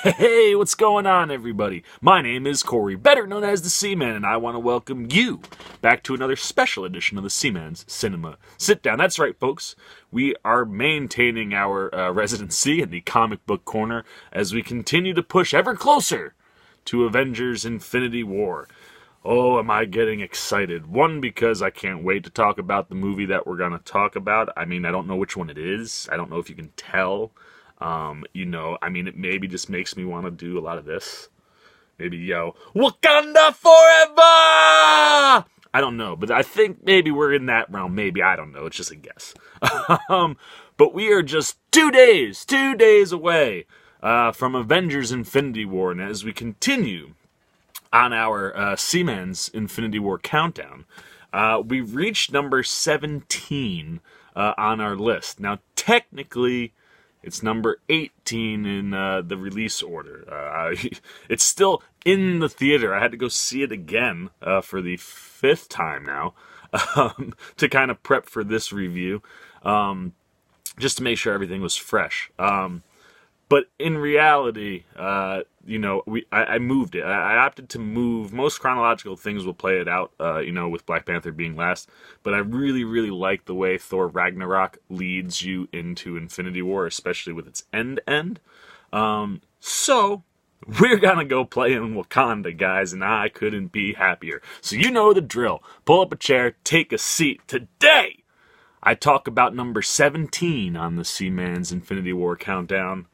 Hey, what's going on, everybody? My name is Corey, better known as the Seaman, and I want to welcome you back to another special edition of the Seaman's Cinema Sitdown. That's right, folks. We are maintaining our residency in the comic book corner as we continue to push ever closer to Avengers Infinity War. Oh, am I getting excited. One, because I can't wait to talk about the movie that we're going to talk about. I mean, I don't know which one it is. I don't know if you can tell. It maybe just makes me want to do a lot of this. Maybe yell, Wakanda forever! I don't know, but I think maybe we're in that realm. Maybe, I don't know. It's just a guess. But we are just 2 days away from Avengers Infinity War. And as we continue on our Seaman's Infinity War countdown, we've reached number 17 on our list. Now, technically, it's number 18 in the release order. It's still in the theater. I had to go see it again for the 5th time now to kind of prep for this review, just to make sure everything was fresh. But in reality, I moved it. I opted to move. Most chronological things will play it out, with Black Panther being last. But I really, really like the way Thor Ragnarok leads you into Infinity War, especially with its end. So we're going to go play in Wakanda, guys, and I couldn't be happier. So you know the drill. Pull up a chair, take a seat. Today, I talk about number 17 on the Seaman's Infinity War countdown.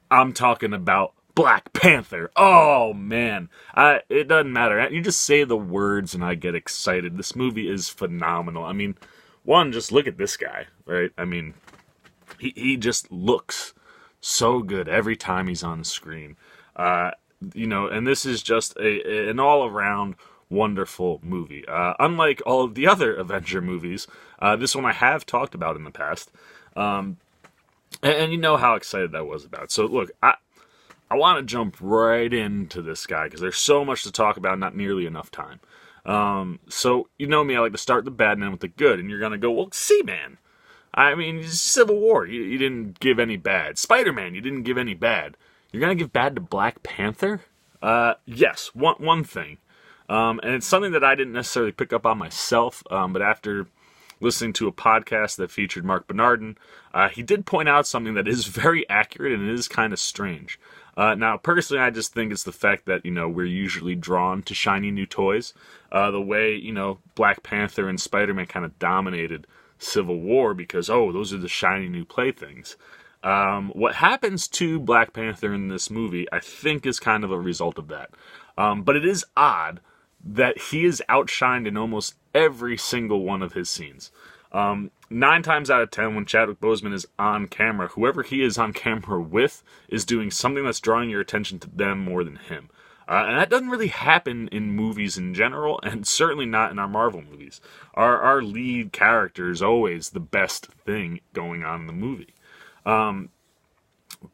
I'm talking about Black Panther. Oh, man. It doesn't matter. You just say the words and I get excited. This movie is phenomenal. I mean, one, just look at this guy, right? I mean, he just looks so good every time he's on the screen. And this is just an all-around wonderful movie. Unlike all of the other Avenger movies, this one I have talked about in the past. And you know how excited I was about it. So look, I want to jump right into this guy because there's so much to talk about, not nearly enough time. So you know me, I like to start the bad and end with the good. And you're going to go, well, Seaman. I mean, Civil War, you didn't give any bad. Spider-Man, you didn't give any bad. You're going to give bad to Black Panther? Yes, one thing. And it's something that I didn't necessarily pick up on myself, but after listening to a podcast that featured Mark Bernardin, he did point out something that is very accurate and it is kind of strange. Now, personally, I just think it's the fact that, we're usually drawn to shiny new toys. The way, Black Panther and Spider-Man kind of dominated Civil War because, those are the shiny new playthings. What happens to Black Panther in this movie, I think, is kind of a result of that. But it is odd that he is outshined in almost every single one of his scenes. 9 times out of 10, when Chadwick Boseman is on camera, whoever he is on camera with is doing something that's drawing your attention to them more than him. And that doesn't really happen in movies in general, and certainly not in our Marvel movies. Our lead character is always the best thing going on in the movie.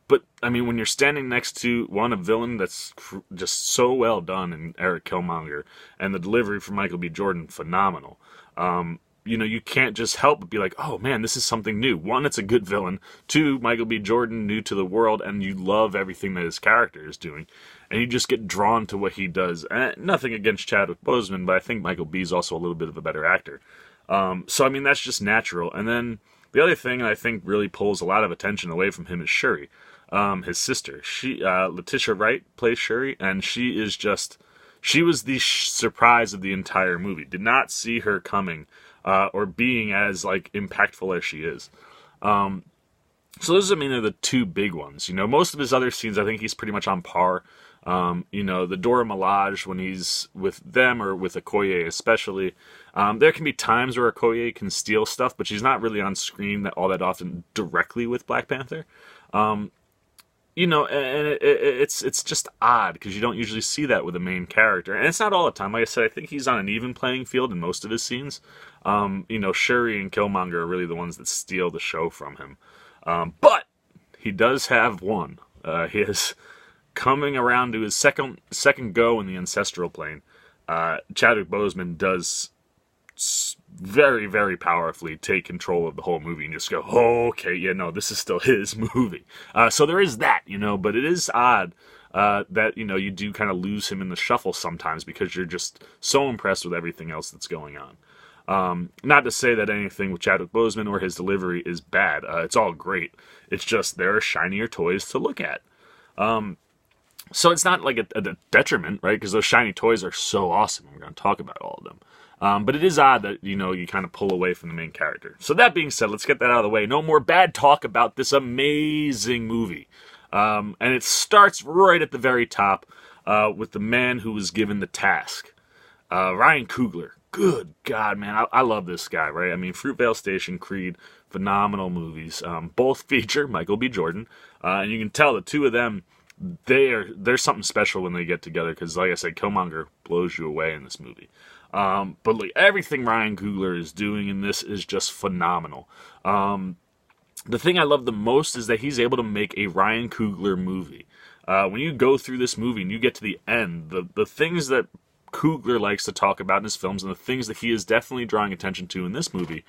But, I mean, when you're standing next to, a villain that's just so well done in Eric Killmonger, and the delivery from Michael B. Jordan, phenomenal. You can't just help but be like, oh, man, this is something new. 1, it's a good villain. 2, Michael B. Jordan, new to the world, and you love everything that his character is doing. And you just get drawn to what he does. And nothing against Chadwick Boseman, but I think Michael B. is also a little bit of a better actor. That's just natural. And then the other thing I think really pulls a lot of attention away from him is Shuri, his sister. Letitia Wright plays Shuri, and she was the surprise of the entire movie. Did not see her coming, or being as, impactful as she is. So those, are the 2 big ones. Most of his other scenes, I think he's pretty much on par. The Dora Milaje, when he's with them, or with Okoye especially, there can be times where Okoye can steal stuff, but she's not really on screen all that often directly with Black Panther. And it's just odd, because you don't usually see that with a main character. And it's not all the time. Like I said, I think he's on an even playing field in most of his scenes. Shuri and Killmonger are really the ones that steal the show from him. But he does have one. He is coming around to his second go in the ancestral plane. Chadwick Boseman does very, very powerfully take control of the whole movie and just go, oh, okay, yeah, no, this is still his movie. So there is that, but it is odd that, you do kind of lose him in the shuffle sometimes because you're just so impressed with everything else that's going on. Not to say that anything with Chadwick Boseman or his delivery is bad. It's all great. It's just there are shinier toys to look at. So it's not like a detriment, right? Because those shiny toys are so awesome. We're going to talk about all of them. But it is odd that, you kind of pull away from the main character. So that being said, let's get that out of the way. No more bad talk about this amazing movie. And it starts right at the very top with the man who was given the task. Ryan Coogler. Good God, man. I love this guy, right? I mean, Fruitvale Station, Creed, phenomenal movies. Both feature Michael B. Jordan. And you can tell the two of them, there's something special when they get together. Because, like I said, Killmonger blows you away in this movie. But like everything Ryan Coogler is doing in this is just phenomenal. The thing I love the most is that he's able to make a Ryan Coogler movie. When you go through this movie and you get to the end, the things that Coogler likes to talk about in his films and the things that he is definitely drawing attention to in this movie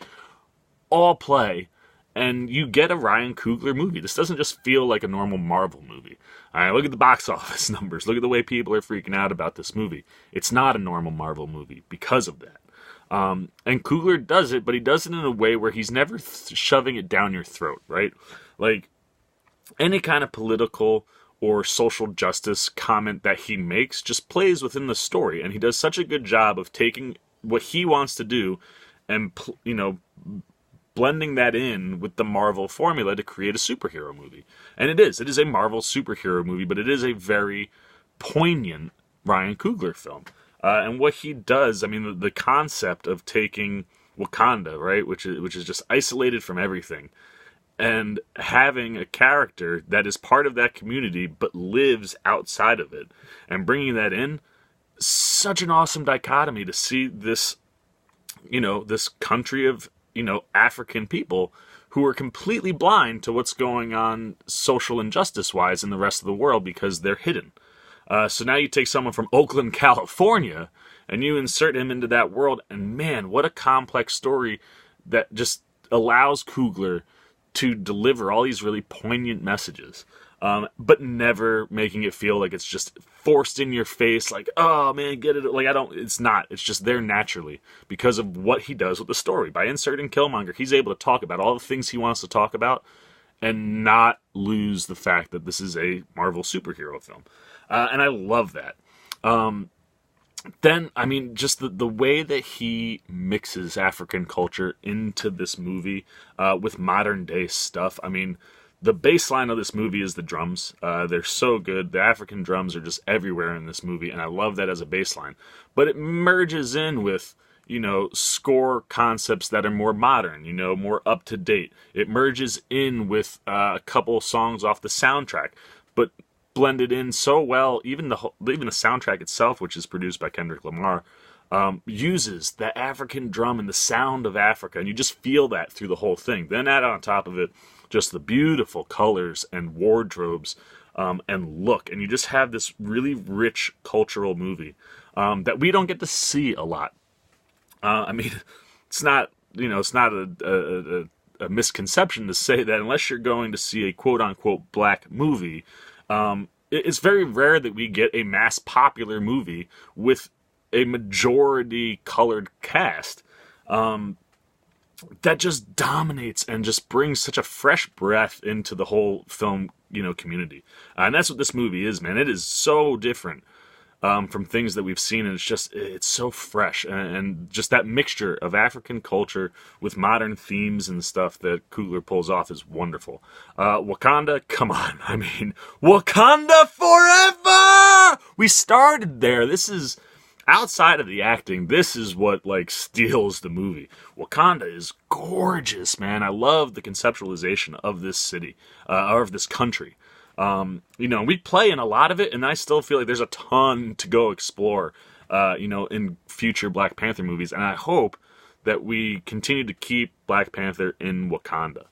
all play, and you get a Ryan Coogler movie. This doesn't just feel like a normal Marvel movie. All right, look at the box office numbers. Look at the way people are freaking out about this movie. It's not a normal Marvel movie because of that. And Coogler does it, but he does it in a way where he's never shoving it down your throat, right? Like, any kind of political or social justice comment that he makes just plays within the story, and he does such a good job of taking what he wants to do and, blending that in with the Marvel formula to create a superhero movie. And it is a Marvel superhero movie, but it is a very poignant Ryan Coogler film. And what he does, I mean, the concept of taking Wakanda, right, which is just isolated from everything, and having a character that is part of that community but lives outside of it, and bringing that in, such an awesome dichotomy to see this, this country of, African people who are completely blind to what's going on social injustice-wise in the rest of the world because they're hidden. So now you take someone from Oakland, California, and you insert him into that world, and man, what a complex story that just allows Coogler to deliver all these really poignant messages, but never making it feel like it's just forced in your face, like, oh man, get it. Like, it's not. It's just there naturally because of what he does with the story. By inserting Killmonger, he's able to talk about all the things he wants to talk about and not lose the fact that this is a Marvel superhero film. And I love that. Then, I mean, just the way that he mixes African culture into this movie with modern day stuff. I mean, the baseline of this movie is the drums. They're so good. The African drums are just everywhere in this movie, and I love that as a baseline. But it merges in with, score concepts that are more modern, more up to date. It merges in with a couple songs off the soundtrack, but blended in so well. Even the soundtrack itself, which is produced by Kendrick Lamar, uses the African drum and the sound of Africa, and you just feel that through the whole thing. Then add on top of it just the beautiful colors and wardrobes and look, and you just have this really rich cultural movie that we don't get to see a lot. I mean, it's not a misconception to say that unless you're going to see a quote-unquote black movie, it's very rare that we get a mass popular movie with a majority colored cast that just dominates and just brings such a fresh breath into the whole film, community. And that's what this movie is, man. It is so different from things that we've seen, and it's so fresh, and just that mixture of African culture with modern themes and stuff that Coogler pulls off is wonderful. Wakanda, come on, I mean, Wakanda forever! We started there. This is, outside of the acting, this is what, steals the movie. Wakanda is gorgeous, man. I love the conceptualization of this city, or of this country. We play in a lot of it, and I still feel like there's a ton to go explore, in future Black Panther movies, and I hope that we continue to keep Black Panther in Wakanda.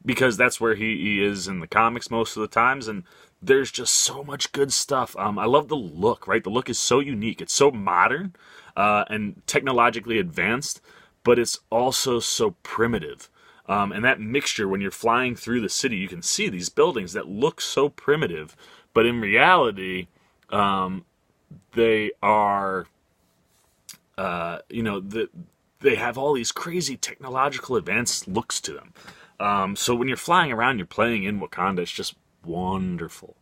because that's where he is in the comics most of the times, and there's just so much good stuff. I love the look, right? The look is so unique. It's so modern and technologically advanced, but it's also so primitive. And that mixture, when you're flying through the city, you can see these buildings that look so primitive, but in reality, they are, they have all these crazy technological advanced looks to them. So when you're flying around, you're playing in Wakanda, it's just wonderful.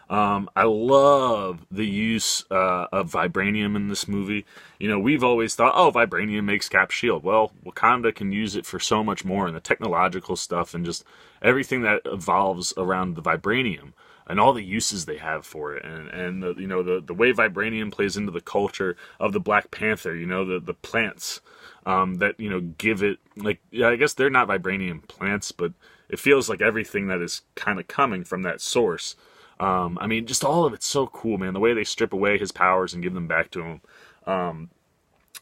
I love the use of vibranium in this movie. We've always thought, oh, vibranium makes Cap's shield. Well, Wakanda can use it for so much more, and the technological stuff and just everything that evolves around the vibranium and all the uses they have for it, and the way vibranium plays into the culture of the Black Panther. The plants that give it, like, yeah, I guess they're not vibranium plants, but it feels like everything that is kind of coming from that source. Just all of it's so cool, man. The way they strip away his powers and give them back to him.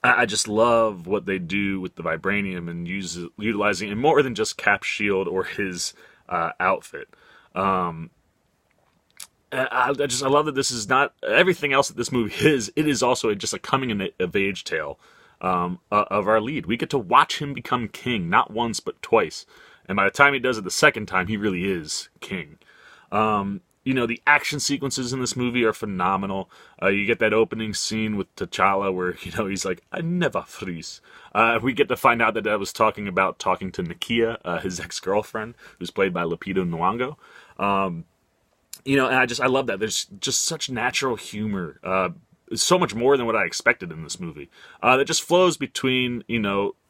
I just love what they do with the vibranium and utilizing it more than just Cap's shield or his outfit. I love that this is not everything else that this movie is. It is also just a coming of age tale of our lead. We get to watch him become king, not once but twice. And by the time he does it the second time, he really is king. The action sequences in this movie are phenomenal. You get that opening scene with T'Challa where, he's like, I never freeze. We get to find out that I was talking to Nakia, his ex-girlfriend, who's played by Lupita Nyong'o. And I love that. There's just such natural humor. So much more than what I expected in this movie. That just flows between,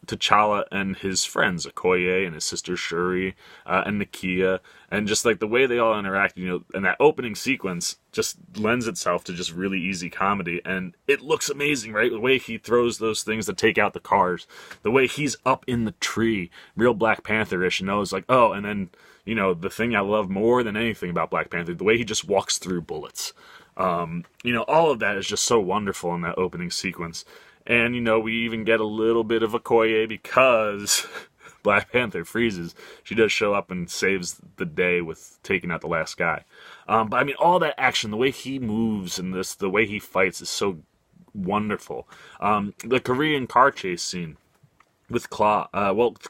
T'Challa and his friends, Okoye and his sister Shuri, and Nakia, and just like the way they all interact, and that opening sequence just lends itself to just really easy comedy, and it looks amazing, right? The way he throws those things to take out the cars, the way he's up in the tree, real Black Panther-ish, and it's like, oh, and then, the thing I love more than anything about Black Panther, the way he just walks through bullets. All of that is just so wonderful in that opening sequence. And, we even get a little bit of Okoye because Black Panther freezes. She does show up and saves the day with taking out the last guy. But all that action, the way he moves in this, the way he fights is so wonderful. The Korean car chase scene with Claw.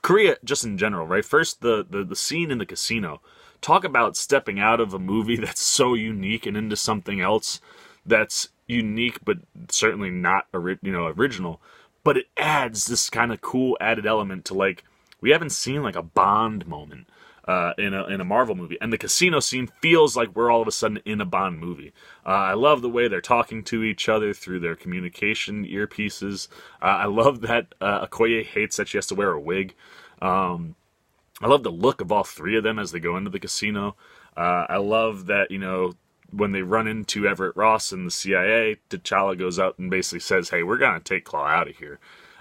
Korea just in general, right? First, the scene in the casino. Talk about stepping out of a movie that's so unique and into something else that's unique, but certainly not original. But it adds this kind of cool added element to, like, we haven't seen like a Bond moment in a Marvel movie, and the casino scene feels like we're all of a sudden in a Bond movie. I love the way they're talking to each other through their communication earpieces. I love that Okoye hates that she has to wear a wig. I love the look of all three of them as they go into the casino. I love that, when they run into Everett Ross and the CIA, T'Challa goes out and basically says, hey, we're going to take Claw out of here.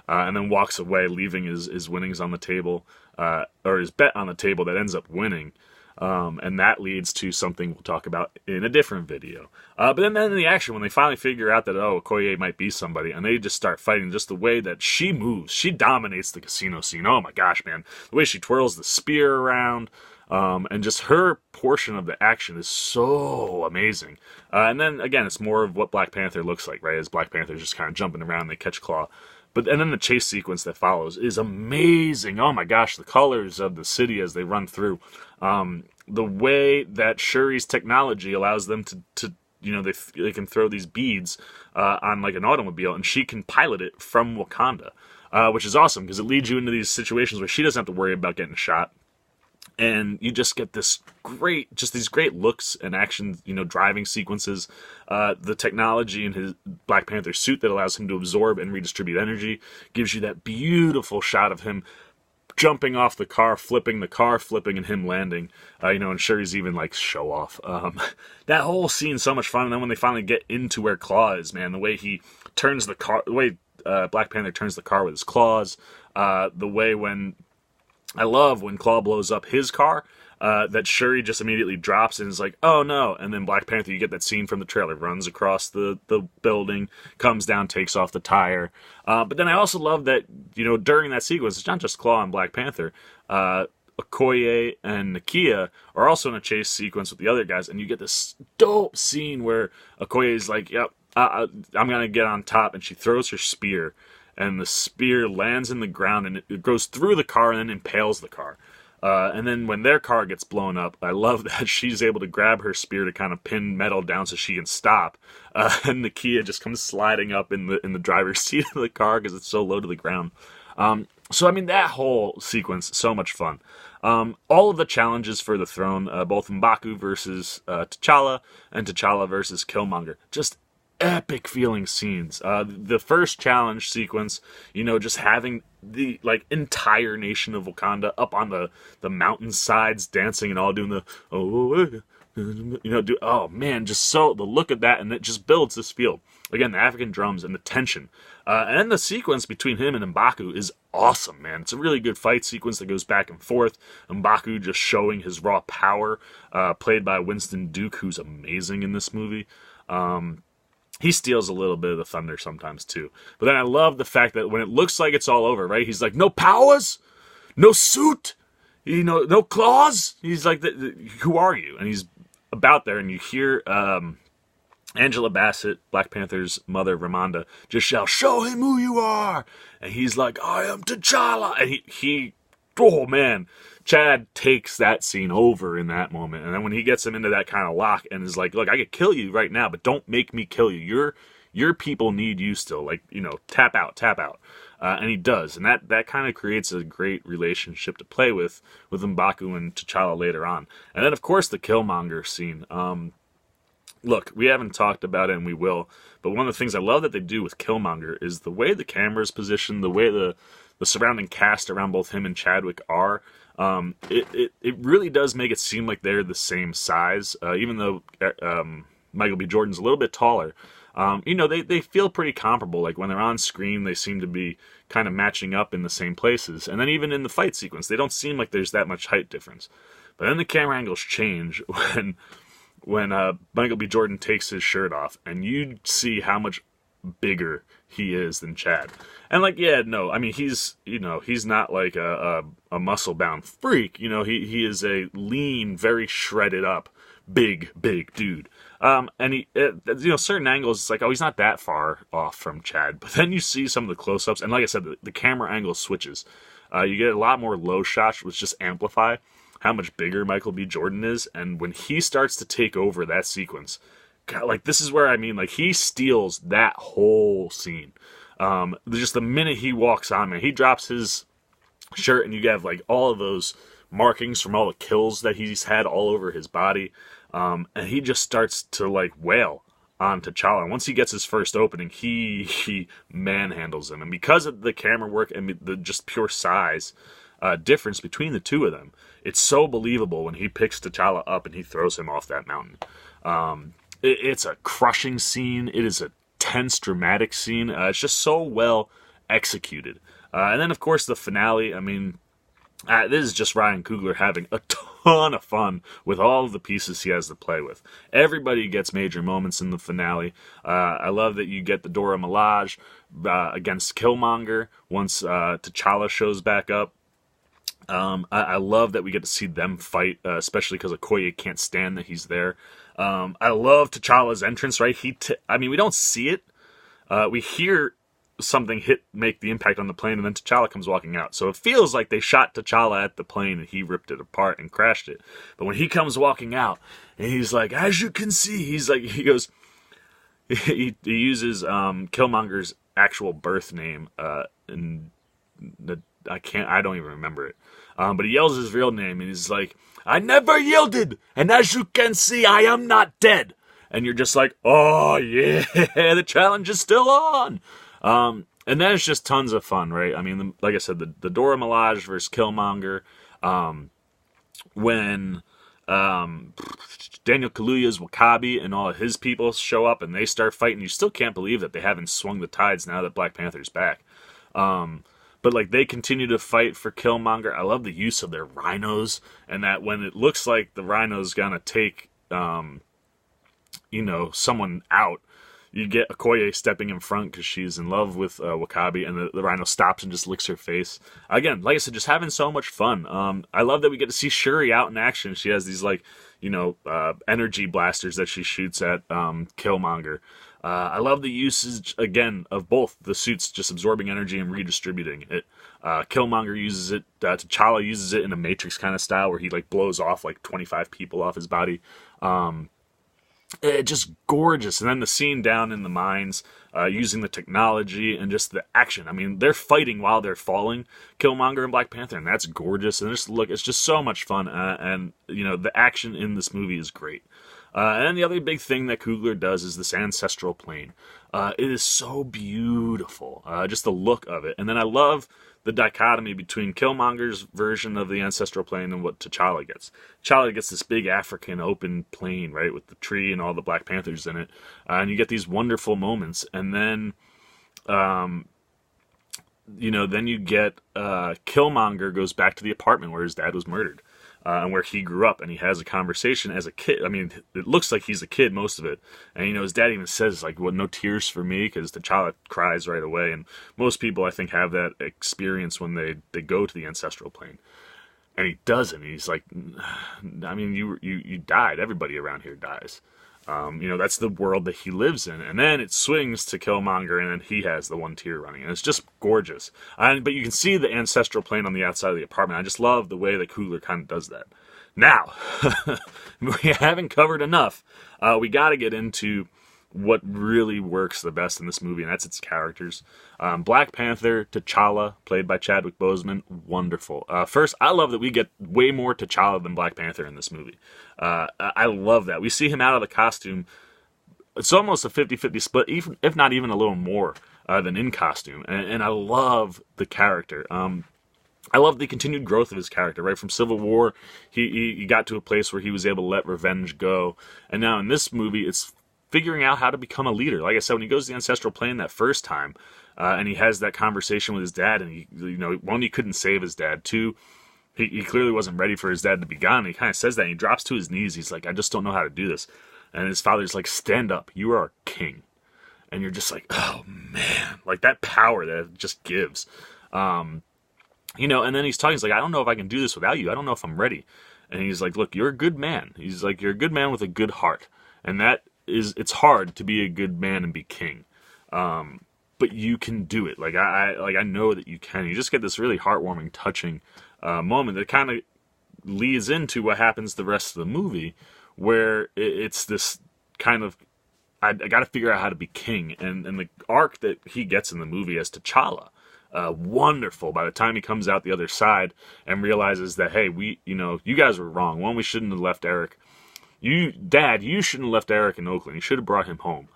And then walks away, leaving his winnings on the table, or his bet on the table that ends up winning. And that leads to something we'll talk about in a different video. But then in the action, when they finally figure out that, Okoye might be somebody, and they just start fighting, just the way that she moves, she dominates the casino scene. Oh my gosh, man. The way she twirls the spear around, and just her portion of the action is so amazing. And then, again, it's more of what Black Panther looks like, right? As Black Panther's just kind of jumping around, they catch Claw. And then the chase sequence that follows is amazing. Oh my gosh, the colors of the city as they run through. The way that Shuri's technology allows them to they can throw these beads on like an automobile, and she can pilot it from Wakanda, which is awesome because it leads you into these situations where she doesn't have to worry about getting shot. And you just get these great looks and action, driving sequences. The technology in his Black Panther suit that allows him to absorb and redistribute energy gives you that beautiful shot of him jumping off the car, flipping, and him landing. And Shuri's even like show off. That whole scene's so much fun. And then when they finally get into where Claw is, man, the way he turns the car, the way Black Panther turns the car with his claws, the way I love when Claw blows up his car, that Shuri just immediately drops and is like, oh no. And then Black Panther, you get that scene from the trailer, runs across the building, comes down, takes off the tire. But then I also love that, during that sequence, it's not just Claw and Black Panther. Okoye and Nakia are also in a chase sequence with the other guys, and you get this dope scene where Okoye is like, "Yep, I'm gonna get on top," and she throws her spear, and the spear lands in the ground, and it goes through the car and then impales the car. And then when their car gets blown up, I love that she's able to grab her spear to kind of pin Metal down so she can stop. And Nakia just comes sliding up in the driver's seat of the car because it's so low to the ground. So, I mean, that whole sequence, so much fun. All of the challenges for the throne, both M'Baku versus T'Challa and T'Challa versus Killmonger, just epic feeling scenes. The first challenge sequence, just having the entire nation of Wakanda up on the mountainsides dancing and all doing the oh man, just so the look of that, and it just builds this feel. Again, the African drums and the tension. And then the sequence between him and M'Baku is awesome, man. It's a really good fight sequence that goes back and forth. M'Baku just showing his raw power, played by Winston Duke, who's amazing in this movie. He steals a little bit of the thunder sometimes, too. But then I love the fact that when it looks like it's all over, right? He's like, no powers, no suit, no claws. He's like, who are you? And he's about there, and you hear Angela Bassett, Black Panther's mother, Ramonda, just shout, show him who you are. And he's like, I am T'Challa. And he oh man, Chad takes that scene over in that moment. And then when he gets him into that kind of lock and is like, look, I could kill you right now, but don't make me kill you. Your people need you still. Tap out. And he does. And that kind of creates a great relationship to play with M'Baku and T'Challa later on. And then, of course, the Killmonger scene. Look, we haven't talked about it, and we will. But one of the things I love that they do with Killmonger is the way the camera's positioned, the way the surrounding cast around both him and Chadwick are. It really does make it seem like they're the same size, even though Michael B. Jordan's a little bit taller. They feel pretty comparable. Like when they're on screen, they seem to be kind of matching up in the same places. And then even in the fight sequence, they don't seem like there's that much height difference. But then the camera angles change when Michael B. Jordan takes his shirt off, and you see how much bigger he is than Chad. And he's not like a muscle-bound freak. He is a lean, very shredded up, big dude. And he, certain angles, it's like, oh, he's not that far off from Chad. But then you see some of the close-ups, and like I said, the camera angle switches. You get a lot more low shots, which just amplify how much bigger Michael B. Jordan is. And when he starts to take over that sequence, God, this is where he steals that whole scene. Just the minute he walks on, man, he drops his shirt, and you have all of those markings from all the kills that he's had all over his body. And he just starts to wail on T'Challa. And once he gets his first opening, he manhandles him. And because of the camera work and the just pure size difference between the two of them, it's so believable when he picks T'Challa up and he throws him off that mountain. It's a crushing scene. It is a tense, dramatic scene. It's just so well executed. And then, of course, the finale. This is just Ryan Coogler having a ton of fun with all of the pieces he has to play with. Everybody gets major moments in the finale. I love that you get the Dora Milaje against Killmonger once T'Challa shows back up. I love that we get to see them fight, especially because Okoye can't stand that he's there. I love T'Challa's entrance, right? We don't see it. We hear something make the impact on the plane, and then T'Challa comes walking out. So it feels like they shot T'Challa at the plane and he ripped it apart and crashed it. But when he comes walking out, and he's like, as you can see, he goes, he uses Killmonger's actual birth name, and I don't even remember it. But he yells his real name, and he's like, I never yielded, and as you can see, I am not dead. And you're just like, oh yeah, the challenge is still on. And then it's just tons of fun, right? Like I said, the Dora Milaje versus Killmonger, when Daniel Kaluuya's Wakabi and all of his people show up and they start fighting, you still can't believe that they haven't swung the tides now that Black Panther's back. But they continue to fight for Killmonger. I love the use of their rhinos, and that when it looks like the rhino's gonna take, someone out, you get Okoye stepping in front because she's in love with Wakabi, and the rhino stops and just licks her face. Again, like I said, just having so much fun. I love that we get to see Shuri out in action. She has these energy blasters that she shoots at Killmonger. I love the usage, again, of both the suits just absorbing energy and redistributing it. Killmonger uses it, T'Challa uses it in a Matrix kind of style where he blows off 25 people off his body. Just gorgeous. And then the scene down in the mines, using the technology and just the action. I mean, they're fighting while they're falling, Killmonger and Black Panther, and that's gorgeous. And it's just so much fun. And the action in this movie is great. And the other big thing that Coogler does is this ancestral plane. It is so beautiful, just the look of it. And then I love the dichotomy between Killmonger's version of the ancestral plane and what T'Challa gets. T'Challa gets this big African open plain, right, with the tree and all the Black Panthers in it. And you get these wonderful moments. And then, then you get Killmonger goes back to the apartment where his dad was murdered. And where he grew up, and he has a conversation as a kid. I mean, it looks like he's a kid most of it. And, his dad even says, no tears for me, because T'Challa cries right away. And most people, I think, have that experience when they go to the ancestral plane. And he doesn't. He's like, I mean, you died. Everybody around here dies. That's the world that he lives in. And then it swings to Killmonger, and then he has the one tear running. And it's just gorgeous. But you can see the ancestral plane on the outside of the apartment. I just love the way that Coogler kind of does that. Now, we haven't covered enough. We got to get into what really works the best in this movie, and that's its characters. Black Panther, T'Challa, played by Chadwick Boseman, wonderful. First, I love that we get way more T'Challa than Black Panther in this movie. I love that. We see him out of the costume. It's almost a 50-50 split, even if not even a little more than in costume. And I love the character. I love the continued growth of his character, right? From Civil War, he got to a place where he was able to let revenge go. And now in this movie, it's figuring out how to become a leader. Like I said, when he goes to the ancestral plane that first time, and he has that conversation with his dad, and one, he couldn't save his dad. Two, he clearly wasn't ready for his dad to be gone. And he kind of says that, and he drops to his knees. He's like, I just don't know how to do this. And his father's like, stand up. You are a king. And you're just like, oh, man. That power that it just gives. And then he's talking. He's like, I don't know if I can do this without you. I don't know if I'm ready. And he's like, look, you're a good man. He's like, you're a good man with a good heart. And it's hard to be a good man and be king. But you can do it. I know that you can. You just get this really heartwarming, touching moment that kind of leads into what happens the rest of the movie, where it's this kind of, I got to figure out how to be king. And the arc that he gets in the movie as T'Challa, wonderful. By the time he comes out the other side and realizes that, hey, you guys were wrong. One, we shouldn't have left Eric. Dad, you shouldn't have left Eric in Oakland. You should have brought him home.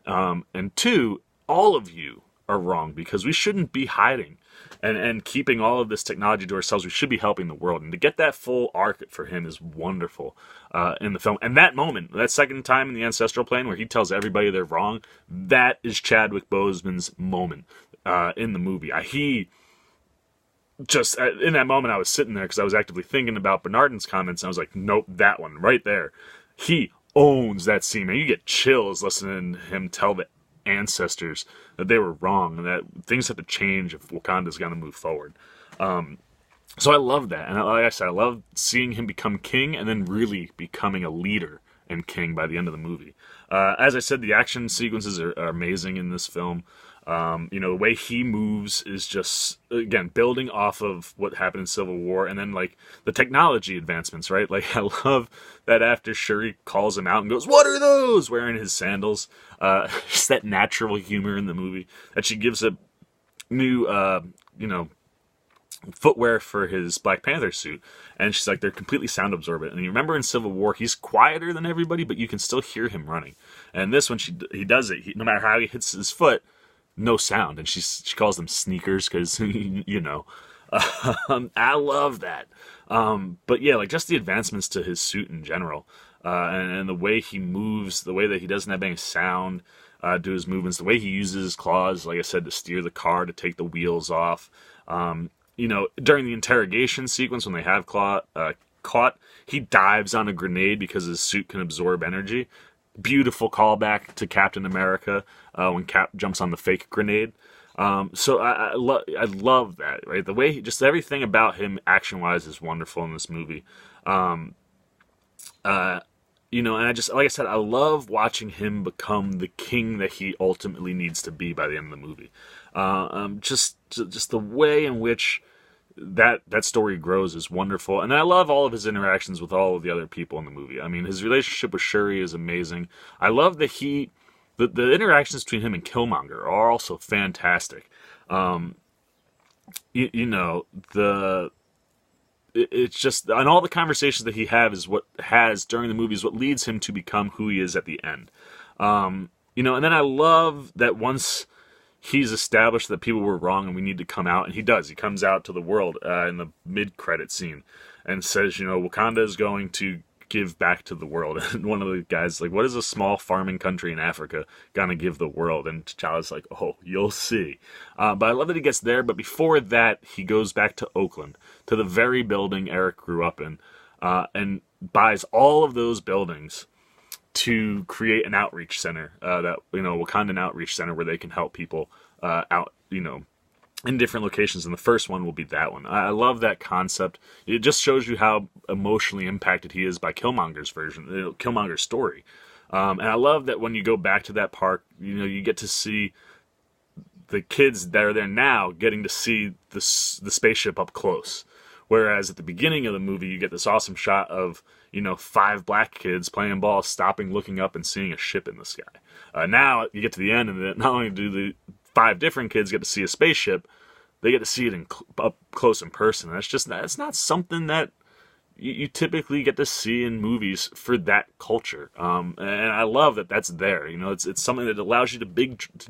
And two, all of you are wrong, because we shouldn't be hiding and keeping all of this technology to ourselves. We should be helping the world. And to get that full arc for him is wonderful in the film. And that moment, that second time in the ancestral plane where he tells everybody they're wrong, that is Chadwick Boseman's moment in the movie. Just in that moment, I was sitting there because I was actively thinking about Bernardin's comments, and I was like, nope, that one right there. He owns that scene, man. You get chills listening to him tell the ancestors that they were wrong and that things have to change if Wakanda's going to move forward. So I love that. And like I said, I love seeing him become king and then really becoming a leader and king by the end of the movie. As I said, the action sequences are amazing in this film. The way he moves is just, again, building off of what happened in Civil War, and then the technology advancements, right? I love that after Shuri calls him out and goes, "What are those?" wearing his sandals, just that natural humor in the movie, that she gives a new, footwear for his Black Panther suit, and she's like, they're completely sound absorbent. And you remember in Civil War, he's quieter than everybody, but you can still hear him running. And this one, he does it, no matter how he hits his foot, no sound. And she calls them sneakers because I love that. But yeah, just the advancements to his suit in general, and the way he moves, the way that he doesn't have any sound to his movements, the way he uses his claws, like I said, to steer the car, to take the wheels off. During the interrogation sequence when they have caught, he dives on a grenade because his suit can absorb energy. beautiful callback to Captain America when Cap jumps on the fake grenade. So I love that, right? The way just everything about him action wise is wonderful in this movie. And I just, like I said, I love watching him become the king that he ultimately needs to be by the end of the movie. Just the way in which that story grows is wonderful, and I love all of his interactions with all of the other people in the movie. I mean, his relationship with Shuri is amazing. I love that the interactions between him and Killmonger are also fantastic. It's just, and all the conversations that he has during the movie is what leads him to become who he is at the end. And then I love that once he's established that people were wrong and we need to come out, and he does. He comes out to the world in the mid-credit scene and says, Wakanda is going to give back to the world. And one of the guys is like, what is a small farming country in Africa gonna give the world? And T'Challa's like, oh, you'll see. But I love that he gets there, but before that, he goes back to Oakland, to the very building Eric grew up in, and buys all of those buildings to create an outreach center, Wakandan outreach center, where they can help people out, in different locations, and the first one will be that one. I love that concept. It just shows you how emotionally impacted he is by Killmonger's Killmonger's story. And I love that when you go back to that park, you get to see the kids that are there now getting to see the spaceship up close. Whereas at the beginning of the movie, you get this awesome shot of, 5 black kids playing ball, stopping, looking up, and seeing a ship in the sky. Now you get to the end, and not only do the 5 different kids get to see a spaceship, they get to see it up close in person. That's not something that you typically get to see in movies for that culture. And I love that that's there. It's something that allows you to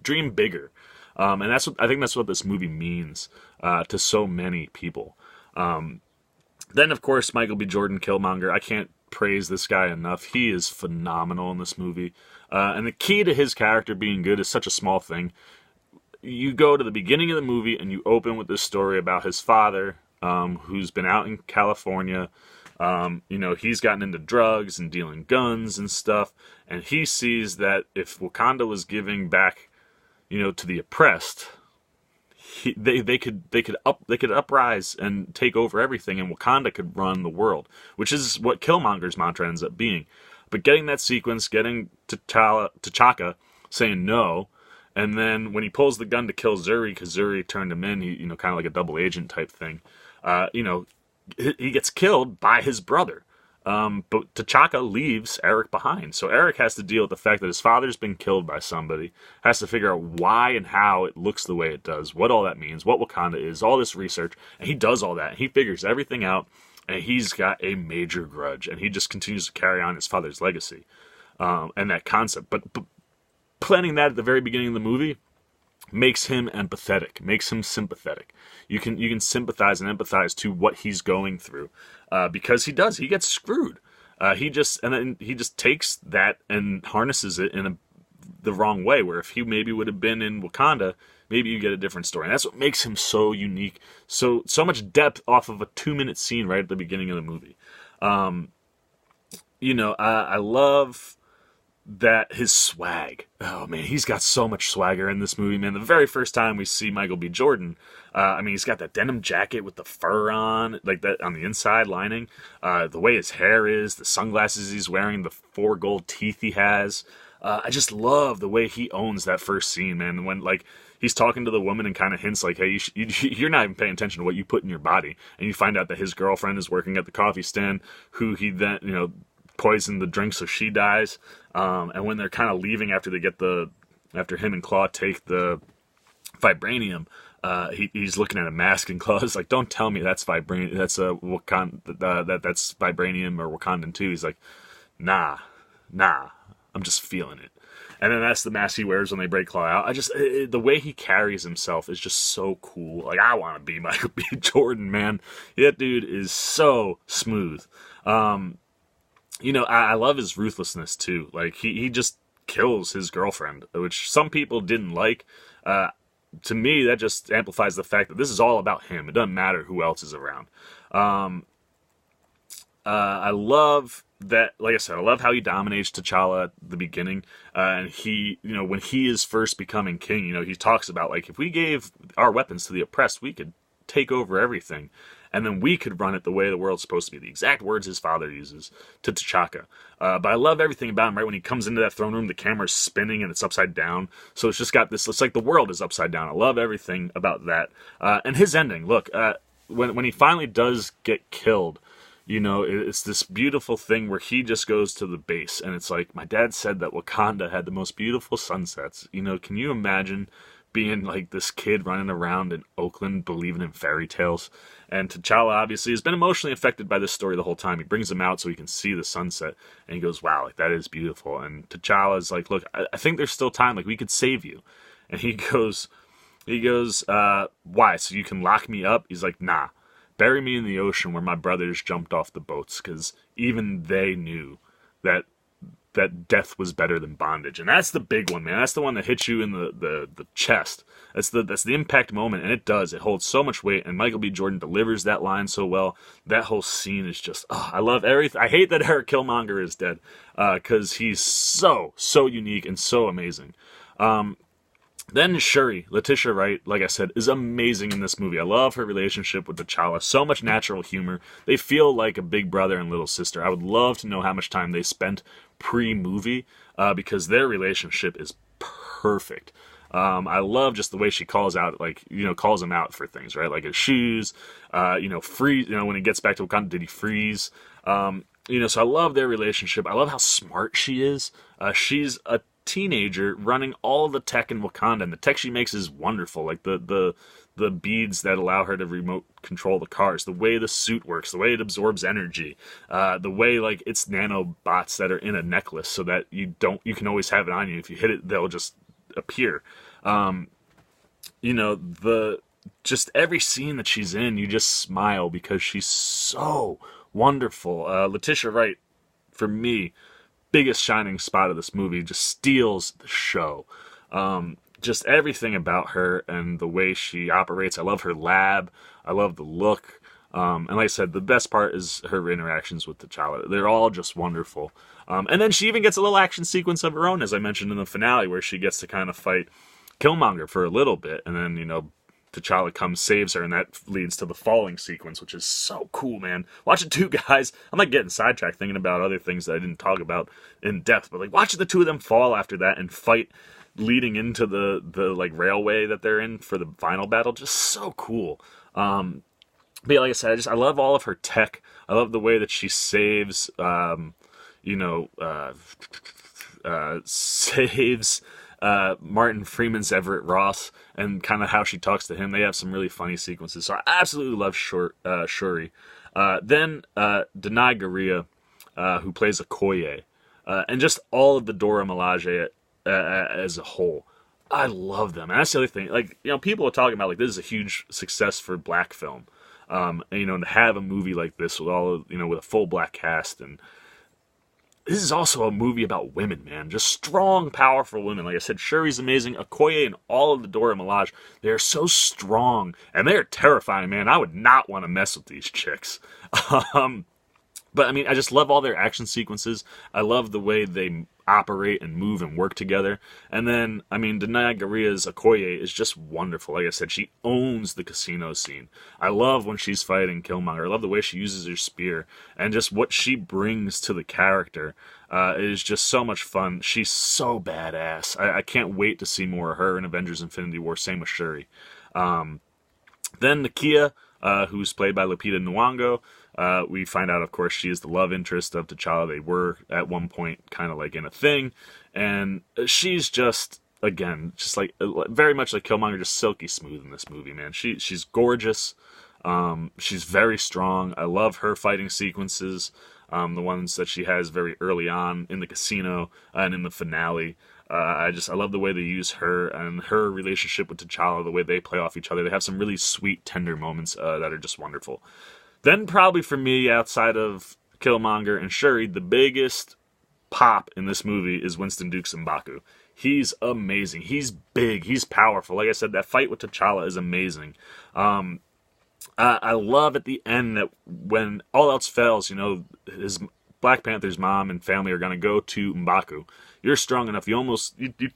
dream bigger. And I think that's what this movie means to so many people. Then, of course, Michael B. Jordan, Killmonger. I can't praise this guy enough. He is phenomenal in this movie. And the key to his character being good is such a small thing. You go to the beginning of the movie and you open with this story about his father, who's been out in California. He's gotten into drugs and dealing guns and stuff. And he sees that if Wakanda was giving back, to the oppressed, they could uprise and take over everything, and Wakanda could run the world, which is what Killmonger's mantra ends up being. But getting that sequence, getting T'Chaka saying no, and then when he pulls the gun to kill Zuri, because Zuri turned him in, he kind of like a double agent type thing, he gets killed by his brother. But T'Chaka leaves Eric behind. So Eric has to deal with the fact that his father's been killed by somebody, has to figure out why and how it looks the way it does, what all that means, what Wakanda is, all this research, and he does all that, and he figures everything out, and he's got a major grudge, and he just continues to carry on his father's legacy, and that concept. But planning that at the very beginning of the movie makes him empathetic, makes him sympathetic. You can sympathize and empathize to what he's going through, because he gets screwed. He just takes that and harnesses it in the wrong way, where if he maybe would have been in Wakanda, maybe you get a different story. And that's what makes him so unique. So much depth off of a 2-minute scene right at the beginning of the movie. I love that his swag. Oh man, he's got so much swagger in this movie, man. The very first time we see Michael B. Jordan, he's got that denim jacket with the fur on, like that on the inside lining. The way his hair is, the sunglasses he's wearing, the 4 gold teeth he has. I just love the way he owns that first scene, man. When he's talking to the woman and kind of hints like, hey, you're not even paying attention to what you put in your body, and you find out that his girlfriend is working at the coffee stand, who he then poisoned the drink so she dies. And when they're kind of leaving after him and Claw take the vibranium, he's looking at a mask, and Claw's like, "Don't tell me that's vibranium. That's a Wakanda. That's vibranium or Wakandan too." He's like, "Nah, I'm just feeling it." And then that's the mask he wears when they break Claw out. The way he carries himself is just so cool. Like, I want to be Michael B. Jordan, man. That dude is so smooth. I love his ruthlessness too. Like he just kills his girlfriend, which some people didn't like. To me, that just amplifies the fact that this is all about him. It doesn't matter who else is around. I love that, like I said, I love how he dominates T'Challa at the beginning, and he, when he is first becoming king, he talks about, like, if we gave our weapons to the oppressed, we could take over everything, and then we could run it the way the world's supposed to be. The exact words his father uses to T'Chaka. But I love everything about him, right? When he comes into that throne room, the camera's spinning and it's upside down, so it's just got this, it's like the world is upside down. I love everything about that. And his ending, look, when he finally does get killed, it's this beautiful thing where he just goes to the base, and it's like, my dad said that Wakanda had the most beautiful sunsets. Can you imagine being like this kid running around in Oakland believing in fairy tales? And T'Challa obviously has been emotionally affected by this story the whole time. He brings him out so he can see the sunset, and he goes, wow, like, that is beautiful. And T'Challa's like, look, I think there's still time, like, we could save you. And he goes, why? So you can lock me up? He's like, nah. Bury me in the ocean where my brothers jumped off the boats, because even they knew that death was better than bondage. And that's the big one, man. That's the one that hits you in the chest. That's the impact moment, and it does. It holds so much weight, and Michael B. Jordan delivers that line so well. That whole scene is just, I love everything. I hate that Eric Killmonger is dead, because he's so unique and so amazing. Then Shuri, Letitia Wright, like I said, is amazing in this movie. I love her relationship with T'Challa. So much natural humor. They feel like a big brother and little sister. I would love to know how much time they spent pre-movie, because their relationship is perfect. I love just the way she calls out, calls him out for things, right? Like his shoes, freeze, when he gets back to Wakanda, did he freeze? So I love their relationship. I love how smart she is. She's a teenager running all the tech in Wakanda, and the tech she makes is wonderful. Like the beads that allow her to remote control the cars, the way the suit works, the way it absorbs energy, the way, like, it's nanobots that are in a necklace so that you can always have it on you. If you hit it, they'll just appear. Just every scene that she's in, you just smile because she's so wonderful. Letitia Wright, for me, biggest shining spot of this movie, just steals the show. Just everything about her and the way she operates. I love her lab. I love the look. And like I said, the best part is her interactions with T'Challa. They're all just wonderful. And then she even gets a little action sequence of her own, as I mentioned in the finale, where she gets to kind of fight Killmonger for a little bit. And then, T'Challa comes, saves her, and that leads to the falling sequence, which is so cool, man. Watching two guys, I'm like getting sidetracked thinking about other things that I didn't talk about in depth, but like watching the two of them fall after that and fight leading into the like railway that they're in for the final battle, just so cool. But yeah, like I said, I love all of her tech. I love the way that she saves, saves Martin Freeman's Everett Ross, and kind of how she talks to him. They have some really funny sequences. So I absolutely love Shuri. Then Denai Guerrilla, who plays Okoye, and just all of the Dora Milaje as a whole. I love them. And that's the other thing. Like, people are talking about, like, this is a huge success for black film. And, to have a movie like this with with a full black cast, and this is also a movie about women, man. Just strong, powerful women. Like I said, Shuri's amazing. Okoye and all of the Dora Milaje, they're so strong, and they're terrifying, man. I would not want to mess with these chicks. But, I just love all their action sequences. I love the way they operate and move and work together. And then, Denai Guerrilla's Okoye is just wonderful. Like I said, she owns the casino scene. I love when she's fighting Killmonger. I love the way she uses her spear. And just what she brings to the character is just so much fun. She's so badass. I can't wait to see more of her in Avengers Infinity War. Same with Shuri. Then Nakia, who's played by Lupita Nyong'o. We find out, of course, she is the love interest of T'Challa. They were, at one point, kind of like in a thing. And she's just, again, just like, very much like Killmonger, just silky smooth in this movie, man. She's gorgeous. She's very strong. I love her fighting sequences. The ones that she has very early on in the casino and in the finale. I love the way they use her and her relationship with T'Challa, the way they play off each other. They have some really sweet, tender moments that are just wonderful. Then probably for me, outside of Killmonger and Shuri, the biggest pop in this movie is Winston Duke's M'Baku. He's amazing. He's big. He's powerful. Like I said, that fight with T'Challa is amazing. I love at the end that when all else fails, his Black Panther's mom and family are going to go to M'Baku. You're strong enough. You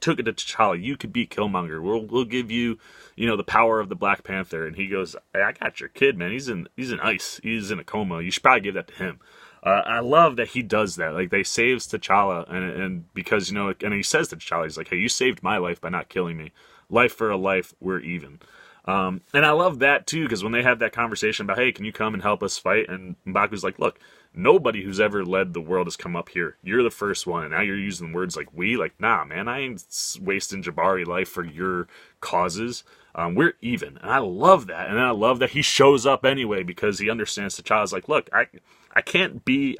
took it to T'Challa. You could beat Killmonger. We'll give you, the power of the Black Panther. And he goes, hey, I got your kid, man. He's in ice. He's in a coma. You should probably give that to him. I love that he does that. Like, they saves T'Challa, and because, and he says to T'Challa, he's like, hey, you saved my life by not killing me. Life for a life, we're even. And I love that, too, because when they have that conversation about, hey, can you come and help us fight? And M'Baku's like, look, nobody who's ever led the world has come up here. You're the first one, and now you're using words like we. Like, nah, man, I ain't wasting Jabari life for your causes. We're even. And I love that. And I love that he shows up anyway because he understands T'Challa's like, look, I can't take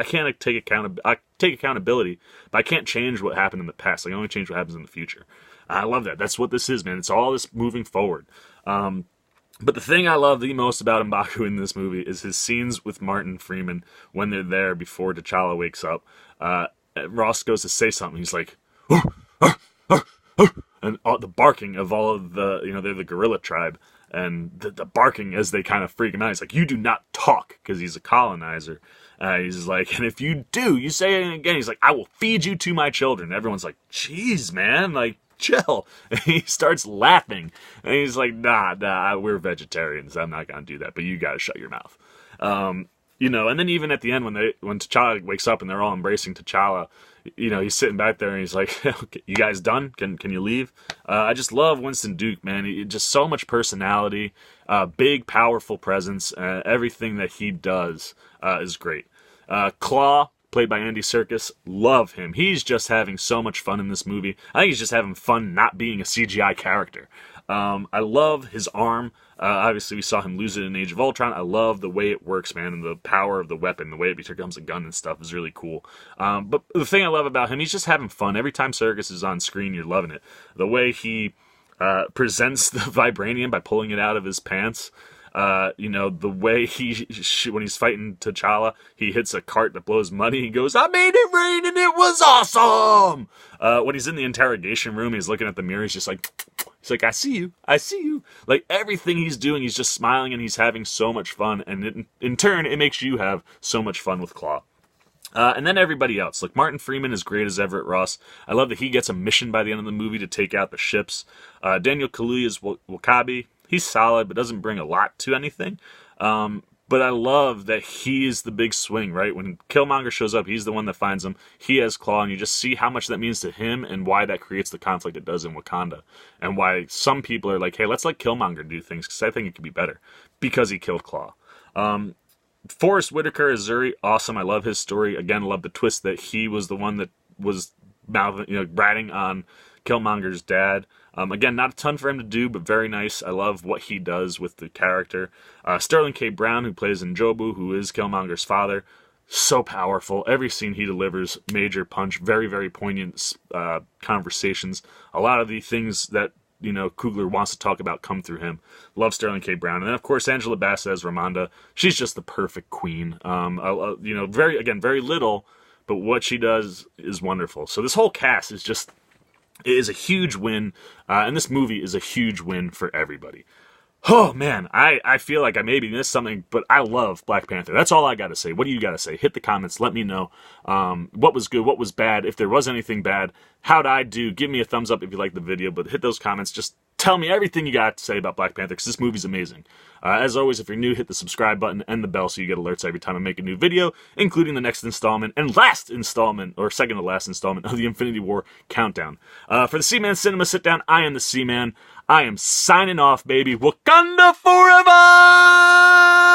accountability, but I can't change what happened in the past. I can only change what happens in the future. I love that. That's what this is, man. It's all this moving forward. But the thing I love the most about M'Baku in this movie is his scenes with Martin Freeman when they're there before T'Challa wakes up. Ross goes to say something. He's like, and the barking of all of the, they're the gorilla tribe. And the barking as they kind of freak him out. He's like, you do not talk, because he's a colonizer. He's like, and if you do, you say it again. He's like, I will feed you to my children. Everyone's like, jeez, man, like, chill. And he starts laughing. And he's like, nah, we're vegetarians. I'm not going to do that, but you got to shut your mouth. And then even at the end when T'Challa wakes up and they're all embracing T'Challa, he's sitting back there and he's like, okay, you guys done? Can you leave? I just love Winston Duke, man. Just so much personality, big, powerful presence. Everything that he does is great. Claw, played by Andy Serkis, love him. He's just having so much fun in this movie. I think he's just having fun not being a CGI character. I love his arm. Obviously, we saw him lose it in Age of Ultron. I love the way it works, man, and the power of the weapon, the way it becomes a gun and stuff is really cool. But the thing I love about him, he's just having fun. Every time Serkis is on screen, you're loving it. The way he presents the vibranium by pulling it out of his pants. The way when he's fighting T'Challa, he hits a cart that blows money. He goes, I made it rain and it was awesome! When he's in the interrogation room, he's looking at the mirror, he's like, I see you. Like, everything he's doing, he's just smiling and he's having so much fun. And in turn, it makes you have so much fun with Claw. And then everybody else. Like, Martin Freeman is great as Everett Ross. I love that he gets a mission by the end of the movie to take out the ships. Daniel Kaluuya is Wakabi. He's solid, but doesn't bring a lot to anything. But I love that he's the big swing, right? When Killmonger shows up, he's the one that finds him. He has Claw, and you just see how much that means to him and why that creates the conflict it does in Wakanda. And why some people are like, hey, let's let Killmonger do things, because I think it could be better. Because he killed Claw. Forrest Whitaker as Zuri, awesome. I love his story. Again, I love the twist that he was the one that was ratting on Killmonger's dad. Again, not a ton for him to do, but very nice. I love what he does with the character. Sterling K. Brown, who plays Njobu, who is Killmonger's father, so powerful. Every scene he delivers, major punch, very, very poignant conversations. A lot of the things that Coogler wants to talk about come through him. Love Sterling K. Brown. And then, of course, Angela Bassett as Ramonda. She's just the perfect queen. Very little, but what she does is wonderful. So this whole cast is a huge win, and this movie is a huge win for everybody. Oh, man, I feel like I maybe missed something, but I love Black Panther. That's all I got to say. What do you got to say? Hit the comments. Let me know what was good, what was bad, if there was anything bad. How'd I do? Give me a thumbs up if you liked the video, but hit those comments. Just tell me everything you got to say about Black Panther, because this movie's amazing. As always, if you're new, hit the subscribe button and the bell so you get alerts every time I make a new video, including the next installment and last installment, or second to last installment, of the Infinity War Countdown. For the C-Man Cinema Sit-Down, I am the C-Man. I am signing off, baby. Wakanda forever!